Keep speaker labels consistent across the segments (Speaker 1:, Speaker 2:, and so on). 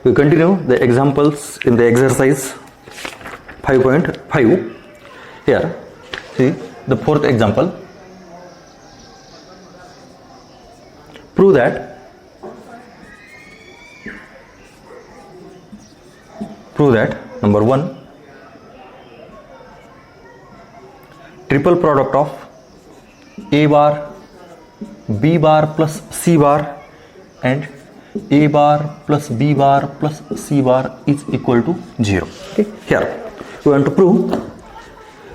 Speaker 1: we continue the examples in the exercise 5.5. Here, see the fourth example. Prove that number 1, triple product of A bar, B bar plus C bar and A bar plus B bar plus C bar is equal to 0. Okay, here we want to prove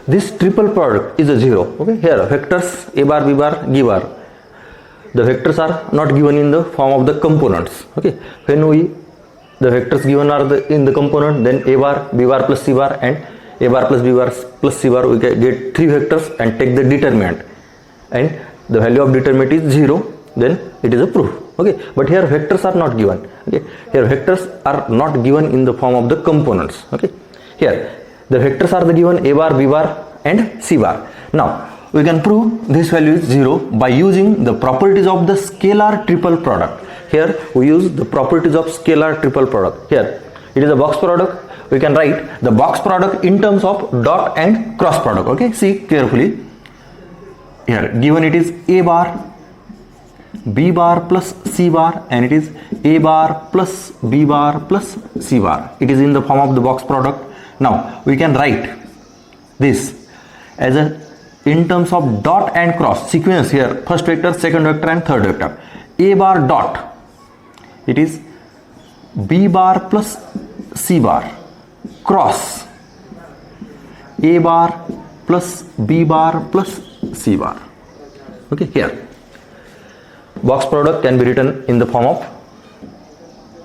Speaker 1: this triple product is a 0. Okay, here vectors A bar, B bar, G bar, the vectors are not given in the form of the components. Okay, when the vectors given are in the component, then A bar, B bar plus C bar and A bar plus B bar plus C bar, we get 3 vectors and take the determinant, and the value of determinant is 0, then it is a proof. Okay, but here vectors are not given. Okay, here vectors are not given in the form of the components. Okay, here the vectors are given A bar, B bar and C bar. Now we can prove this value is 0 by using the properties of the scalar triple product. Here we use the properties of scalar triple product. Here it is a box product. We can write the box product in terms of dot and cross product. Okay, see carefully. Here given it is A bar, B bar plus C bar, and it is A bar plus B bar plus C bar. It is in the form of the box product. Now we can write this as a in terms of dot and cross sequence. Here first vector, second vector and third vector. A bar dot, it is B bar plus C bar cross A bar plus B bar plus C bar. Okay, here box product can be written in the form of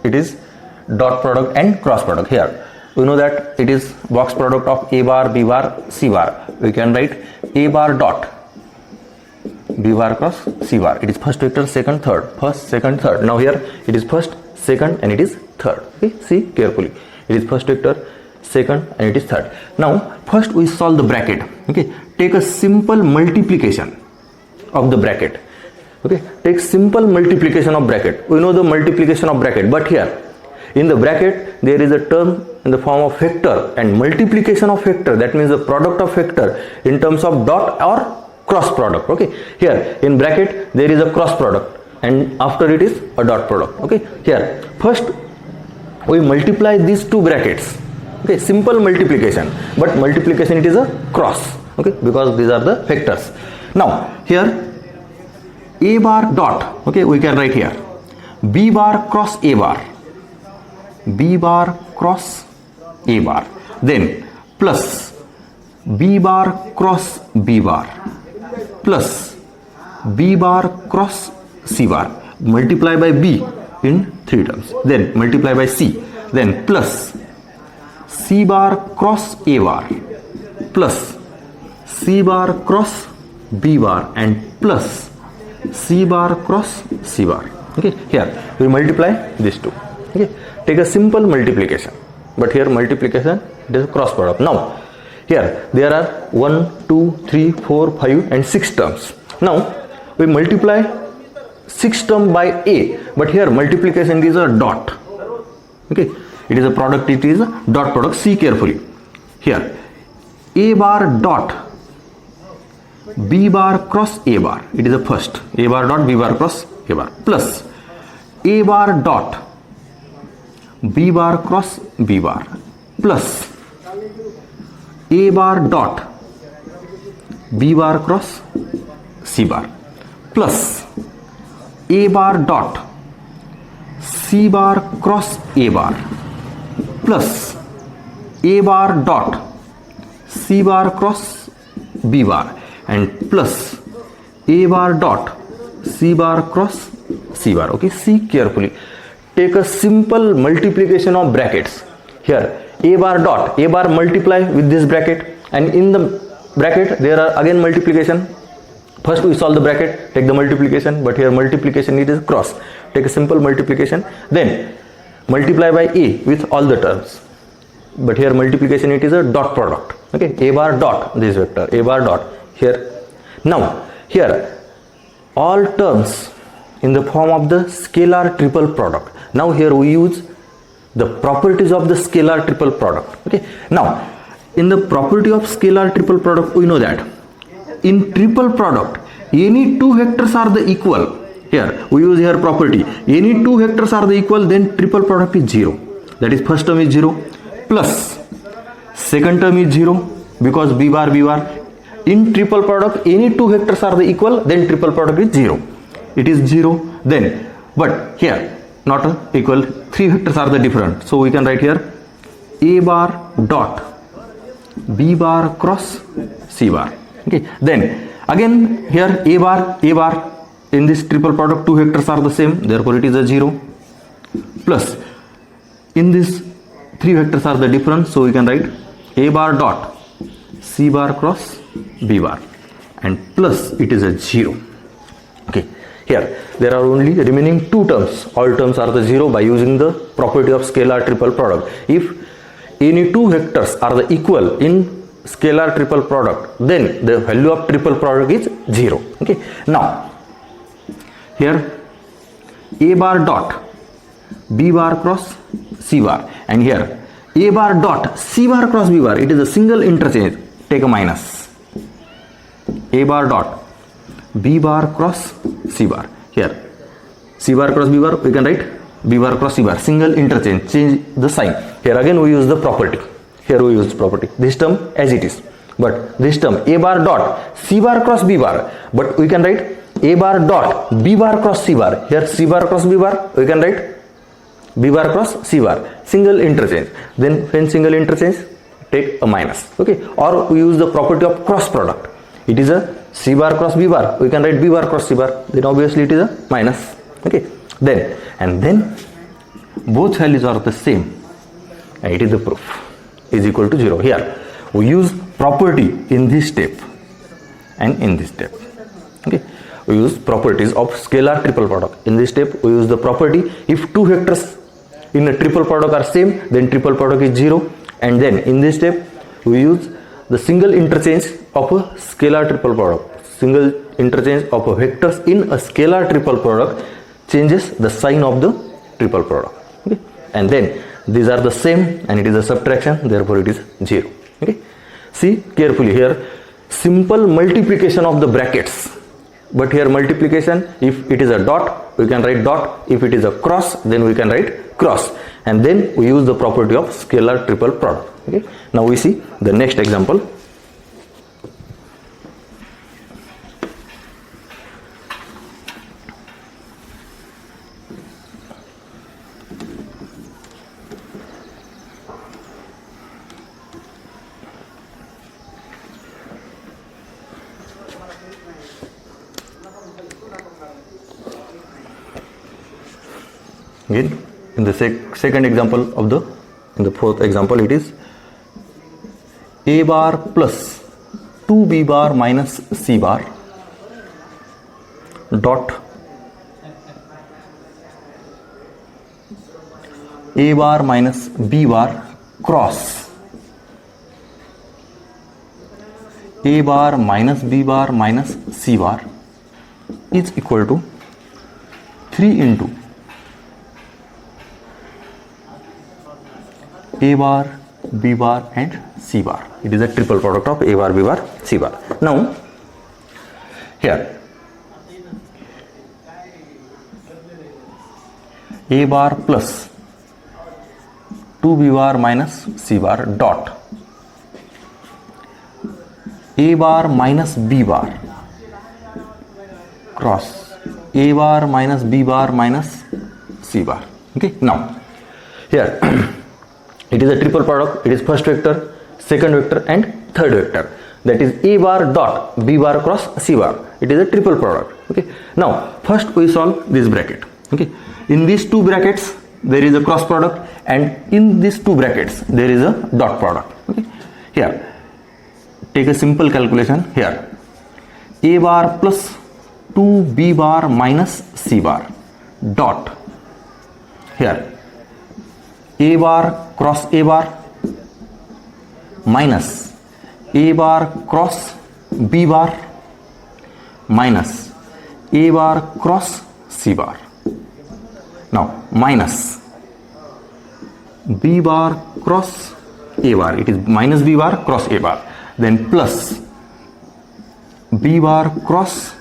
Speaker 1: it is dot product and cross product. Here we know that it is box product of A bar, B bar, C bar. We can write A bar dot B bar cross C bar. It is first vector, second, third, first, second, third. Now here it is first, second and it is third. Okay, see carefully. It is first vector, second and it is third. Now first we solve the bracket. Okay, take a simple multiplication of the bracket. Okay, take simple multiplication of bracket. We know the multiplication of bracket, but here in the bracket there is a term in the form of vector, and multiplication of vector, that means the product of vector in terms of dot or cross product. Okay, here in bracket there is a cross product and after it is a dot product. Okay, here first we multiply these two brackets. Okay, simple multiplication, but multiplication it is a cross. Okay, because these are the vectors. Now here A bar dot, okay, we can write here B bar cross A bar, B bar cross A bar, then plus B bar cross B bar plus B bar cross C bar, multiply by B in 3 terms, then multiply by C, then plus C bar cross A bar plus C bar cross B bar and plus C bar cross C bar. Okay, here we multiply these two. Okay, take a simple multiplication, but here multiplication it is a cross product. Now here there are 1, 2, 3, 4, 5 and 6 terms. Now we multiply 6 term by A, but here multiplication is a dot. Okay, it is a product, it is a dot product. See carefully. Here A bar dot B bar cross A bar, it is the first. A bar dot B bar cross A bar plus A bar dot B bar cross B bar plus A bar dot B bar cross C bar plus A bar dot C bar cross A bar plus A bar dot C bar cross B bar and plus A bar dot C bar cross C bar. Okay, see carefully. Take a simple multiplication of brackets. Here A bar dot, A bar multiply with this bracket, and in the bracket there are again multiplication. First we solve the bracket, take the multiplication, but here multiplication it is cross. Take a simple multiplication, then multiply by A with all the terms, but here multiplication it is a dot product. Okay, A bar dot this vector, A bar dot here. Now here all terms in the form of the scalar triple product. Now here we use the properties of the scalar triple product. Okay, now in the property of scalar triple product, we know that in triple product any two vectors are the equal. Here we use here property, any two vectors are the equal, then triple product is 0. That is first term is 0 plus second term is 0 because b bar. In triple product any two vectors are the equal, then triple product is 0. It is 0 then, but here not equal, three vectors are the different, so we can write here a bar dot b bar cross c bar. Okay, then again here a bar in this triple product two vectors are the same, therefore it is a 0 plus in this three vectors are the different, so we can write a bar dot c bar cross b bar and plus it is a 0. Okay, here there are only remaining two terms, all terms are the 0 by using the property of scalar triple product. If any two vectors are the equal in scalar triple product, then the value of triple product is 0. Okay, now here a bar dot b bar cross c bar and here a bar dot c bar cross b bar, it is a single interchange, take a minus. A bar dot b bar cross c bar, here c bar cross b bar, we can write b bar cross c bar, single interchange, change the sign. Here again we use the property, here we use property, this term as it is, but this term a bar dot c bar cross b bar, but we can write a bar dot b bar cross c bar, here c bar cross b bar, we can write b bar cross c bar, single interchange, then when single interchange take a minus. Okay, or we use the property of cross product, it is a c bar cross b bar, we can write b bar cross c bar, then obviously it is a minus. Okay, then and then both values are the same and it is the proof is equal to 0. Here we use property in this step and in this step. Okay, we use properties of scalar triple product. In this step we use the property, if two vectors in a triple product are same, then triple product is 0, and then in this step we use the single interchange of a scalar triple product. Single interchange of a vectors in a scalar triple product changes the sign of the triple product. Okay, and then these are the same and it is a subtraction, therefore it is 0. Okay, see carefully here, simple multiplication of the brackets, but here multiplication, if it is a dot we can write dot, if it is a cross then we can write cross, and then we use the property of scalar triple product. Okay, now we see the next example. Again, in the second example of in the fourth example, it is a bar plus 2b bar minus c bar dot a bar minus b bar cross a bar minus b bar minus c bar is equal to 3 into a bar, b bar and c bar. It is a triple product of a bar, b bar, c bar. Now here a bar plus 2b bar minus c bar dot a bar minus b bar cross a bar minus b bar minus c bar. Okay, now here it is a triple product, it is first vector, second vector and third vector, that is a bar dot b bar cross c bar, it is a triple product. Okay, now first we solve this bracket. Okay, in these two brackets there is a cross product and in these two brackets there is a dot product. Okay, here take a simple calculation, here a bar plus 2b bar minus c bar dot here a bar cross a bar minus a bar cross b bar minus a bar cross c bar. Now minus B bar cross A bar, it is minus B bar cross A bar, then plus B bar cross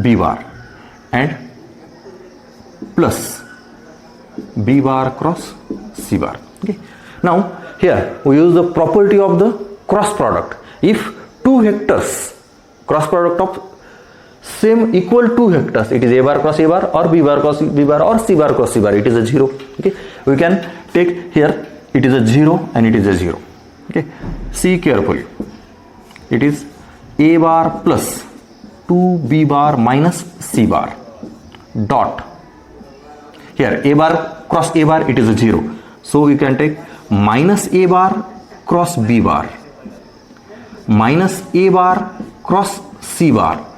Speaker 1: B bar and plus B bar cross C bar. Okay. Now here we use the property of the cross product. If two vectors, cross product of same equal two vectors, it is A bar cross A bar or B bar cross B bar or C bar cross C bar, it is a 0. Okay, we can take here it is a 0 and it is a 0. Okay, see carefully, it is A bar plus 2B bar minus C bar dot, here A bar cross A bar, it is a 0, so we can take minus A bar cross B bar minus A bar cross C bar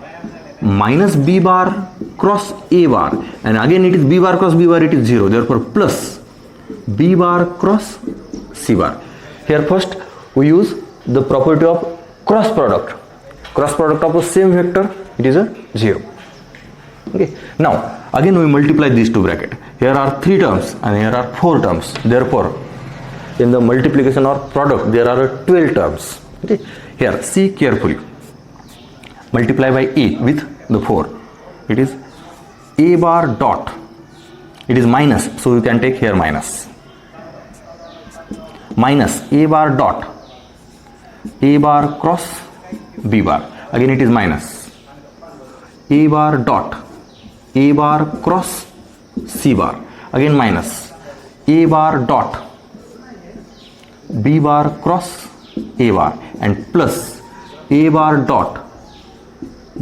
Speaker 1: minus B bar cross A bar, and again it is B bar cross B bar, it is 0, therefore plus B bar cross C bar. Here first we use the property of cross product of the same vector, it is a 0. Okay, now again we multiply these two brackets. Here are 3 terms and here are 4 terms, therefore in the multiplication or product there are 12 terms. Okay, here see carefully, multiply by A with the 4, it is A bar dot, it is minus, so you can take here minus A bar dot A bar cross B bar, again it is minus A bar dot A bar cross C bar, again minus A bar dot B bar cross A bar and plus A bar dot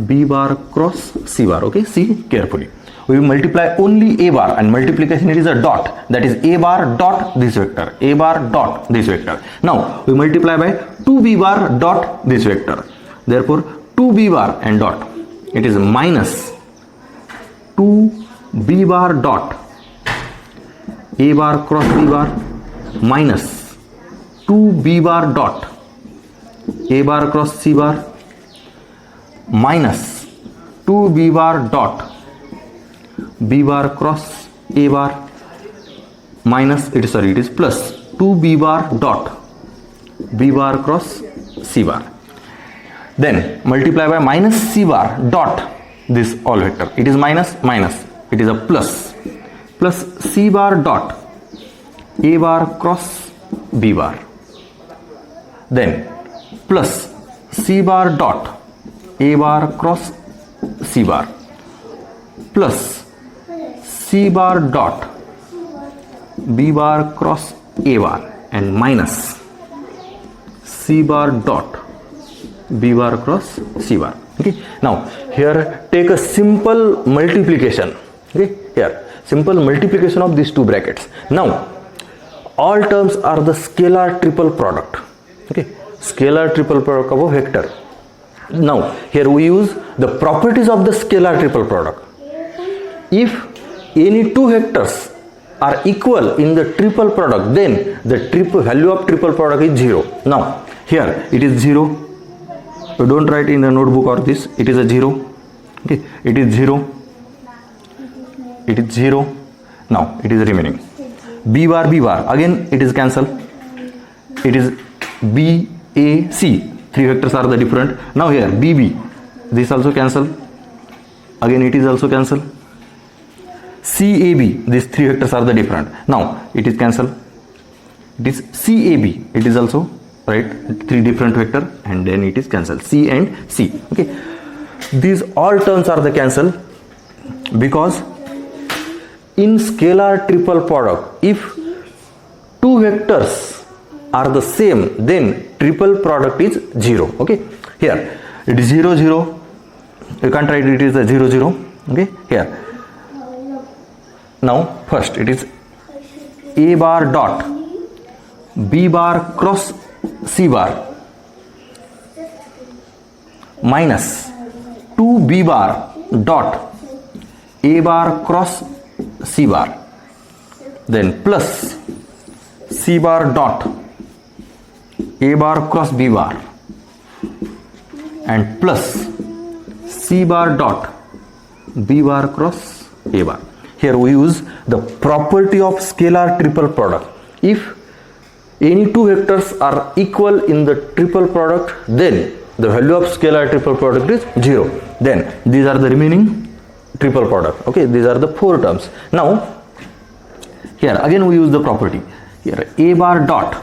Speaker 1: B bar cross C bar. Okay, see carefully, we multiply only A bar and multiplication it is a dot, that is A bar dot this vector, A bar dot this vector. Now we multiply by 2B bar dot this vector, therefore 2B bar and dot, it is minus 2B bar dot A bar cross B bar minus 2B bar dot A bar cross C bar minus 2B bar dot B bar cross A bar minus it is plus 2B bar dot B bar cross C bar. Then multiply by minus C bar dot this all vector, it is minus, it is a plus C bar dot A bar cross B bar, then plus C bar dot A bar cross C bar plus C bar dot B bar cross A bar and minus C bar dot B bar cross C bar. Okay, now here take a simple multiplication. Okay, here simple multiplication of these two brackets. Now all terms are the scalar triple product. Okay, scalar triple product of a vector. Now here we use the properties of the scalar triple product. If any two vectors are equal in the triple product, then the value of triple product is 0. Now here it is 0, you don't write in the notebook or this, it is a 0. Okay, it is 0, it is 0. Now it is remaining B bar, again it is cancel, it is B, A, C, 3 vectors are the different. Now here BB, this also cancel, again it is also cancel. CAB, these 3 vectors are the different. Now it is cancel. This CAB, it is also right, 3 different vector, and then it is cancel, C and C. Okay, these all terms are the cancel, because in scalar triple product, if two vectors are the same, then triple product is 0. Okay, here it is 0 0, you can't write it is a 0 0. Okay, here now first it is A bar dot B bar cross C bar minus 2B bar dot A bar cross C bar, then plus C bar dot A bar cross B bar and plus C bar dot B bar cross A bar. Here we use the property of scalar triple product. If any two vectors are equal in the triple product, then the value of scalar triple product is 0. Then these are the remaining triple product. Okay, these are the four terms. Now here again we use the property. Here a bar dot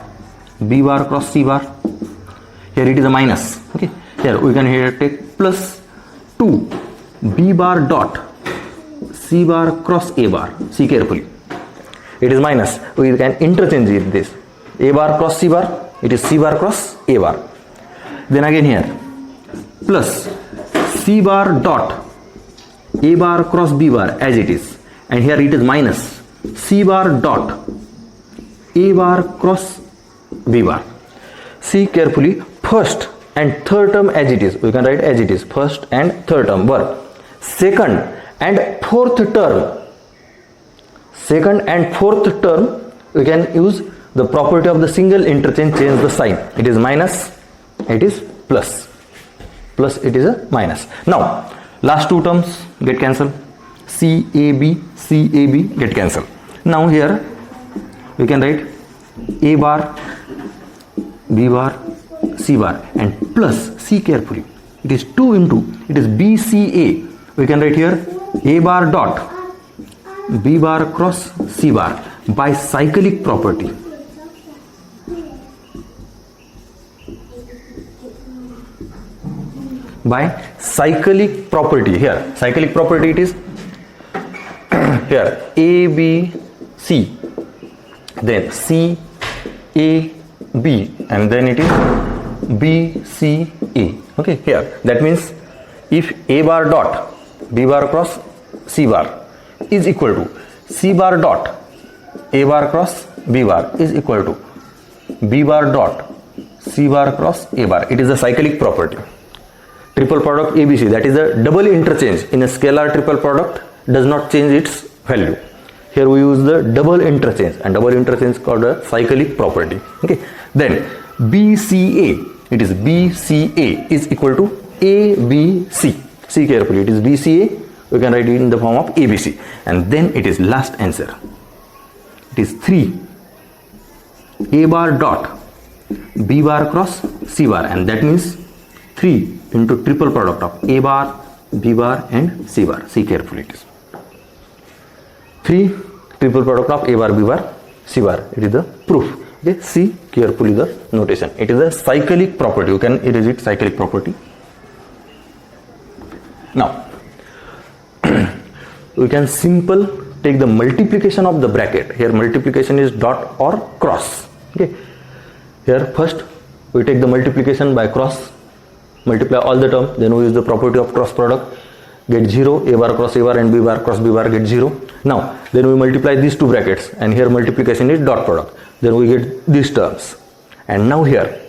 Speaker 1: b bar cross c bar. Here it is a minus. Okay, here we can here take plus 2 b bar dot c bar cross a bar. See carefully. It is minus. We can interchange it this. A bar cross c bar. It is c bar cross a bar. Then again here plus c bar dot a bar cross b bar as it is, and here it is minus c bar dot a bar cross b bar. See carefully, first and third term as it is, we can write as it is, first and third term were. Second and fourth term we can use the property of the single interchange, change the sign. It is minus, it is plus, it is a minus. Now last two terms get cancelled, CAB get cancelled. Now here we can write a bar b bar c bar and plus, see carefully, it is 2 into, it is BCA. We can write here a bar dot b bar cross c bar by cyclic property. By cyclic property. Here cyclic property it is here A B C, then C A B, and then it is B C A. Okay, here that means if a bar dot b bar cross c bar is equal to c bar dot a bar cross b bar is equal to b bar dot c bar cross a bar, it is a cyclic property. Triple product ABC, that is a double interchange in a scalar triple product, does not change its value. Here we use the double interchange, and double interchange is called a cyclic property. Okay, then BCA, it is BCA is equal to ABC. See carefully, it is BCA, we can write it in the form of ABC, and then it is last answer. It is 3 a bar dot b bar cross c bar, and that means 3 into triple product of a bar, b bar and c bar. See carefully, it is 3 triple product of a bar, b bar, c bar. It is the proof. Okay, see carefully the notation. It is a cyclic property. You can erase it, cyclic property. Now we can simple take the multiplication of the bracket. Here multiplication is dot or cross. Okay, here first we take the multiplication by cross, multiply all the term, then we use the property of cross product, get 0, a bar cross a bar and b bar cross b bar get 0. Now then we multiply these two brackets, and here multiplication is dot product, then we get these terms. And now here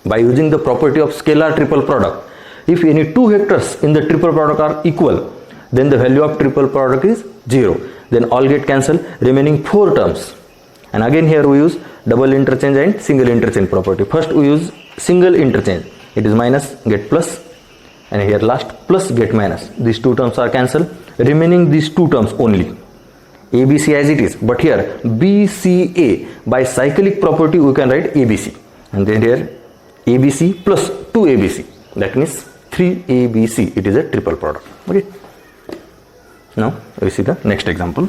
Speaker 1: by using the property of scalar triple product, if any two vectors in the triple product are equal, then the value of triple product is 0. Then all get cancelled, remaining 4 terms. And again here we use double interchange and single interchange property. First we use single interchange, it is minus get plus, and here last plus get minus. These two terms are cancelled, remaining these two terms only, ABC as it is, but here BCA by cyclic property we can write ABC, and then here ABC plus 2ABC, that means 3ABC. It is a triple product. Okay, now we see the next example.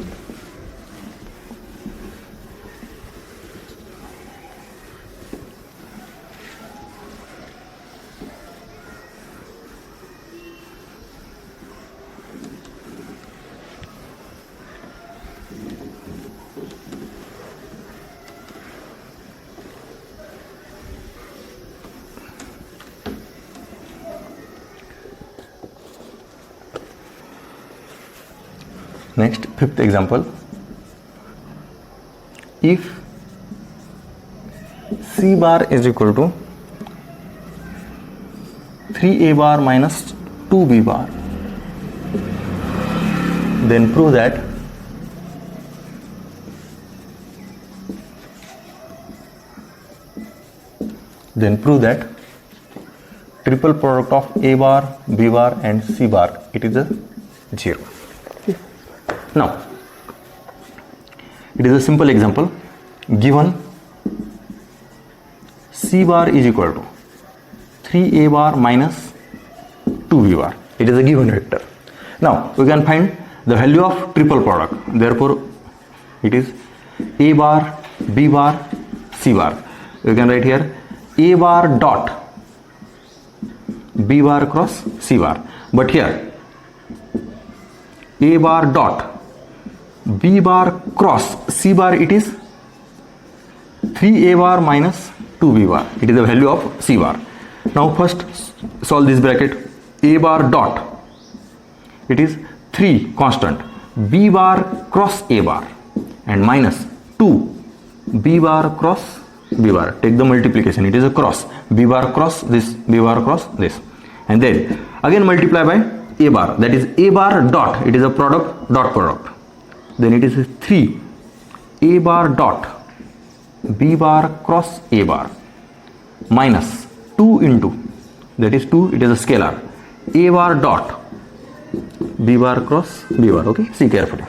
Speaker 1: Next, fifth example. If C bar is equal to 3a bar minus 2b bar, then prove that triple product of a bar, b bar and c bar, it is a 0. Now, it is a simple example. Given C bar is equal to 3A bar minus 2B bar. It is a given vector. Now we can find the value of triple product. Therefore it is A bar, B bar, C bar. You can write here A bar dot B bar cross C bar. But here A bar dot B bar cross C bar, it is 3A bar minus 2B bar. It is the value of C bar. Now first solve this bracket. A bar dot, it is 3 constant, B bar cross A bar, and minus 2 B bar cross B bar. Take the multiplication, it is a cross, B bar cross this, B bar cross this, and then again multiply by A bar, that is A bar dot, it is a product, dot product, then it is 3 A bar dot B bar cross A bar minus 2 into, that is 2, it is a scalar, A bar dot B bar cross B bar. Okay, see carefully.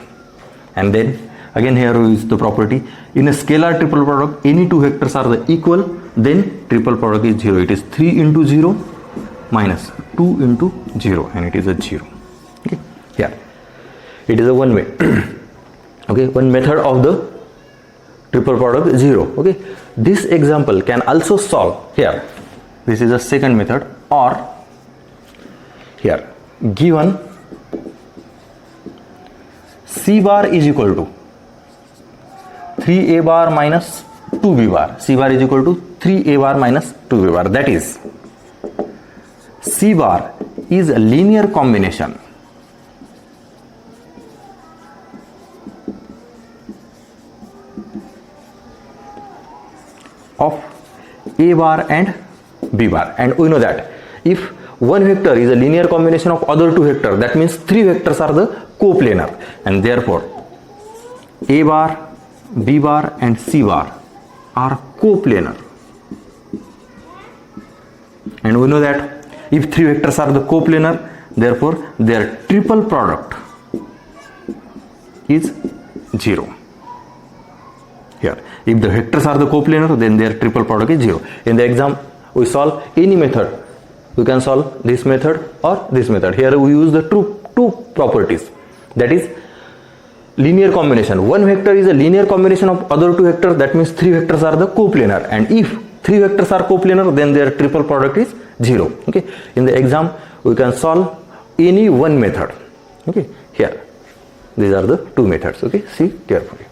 Speaker 1: And then again here we use the property, in a scalar triple product any two vectors are the equal, then triple product is 0. It is 3 into 0 minus 2 into 0, and it is a 0. Okay, here it is a one way. Okay, one method of the triple product 0. Okay, this example can also solve here. This is a second method. Or here given C bar is equal to 3A bar minus 2B bar. C bar is equal to 3A bar minus 2B bar. That is, C bar is a linear combination of A bar and B bar. And we know that if one vector is a linear combination of other two vectors, that means three vectors are the coplanar, and therefore A bar, B bar and C bar are coplanar. And we know that if three vectors are the coplanar, therefore their triple product is 0. Here, if the vectors are the coplanar, then their triple product is 0. In the exam, we solve any method. We can solve this method or this method. Here we use the two properties, that is linear combination. One vector is a linear combination of other two vectors, that means three vectors are the coplanar, and if three vectors are coplanar, then their triple product is 0. Okay, in the exam we can solve any one method. Okay, here these are the two methods. Okay, see carefully.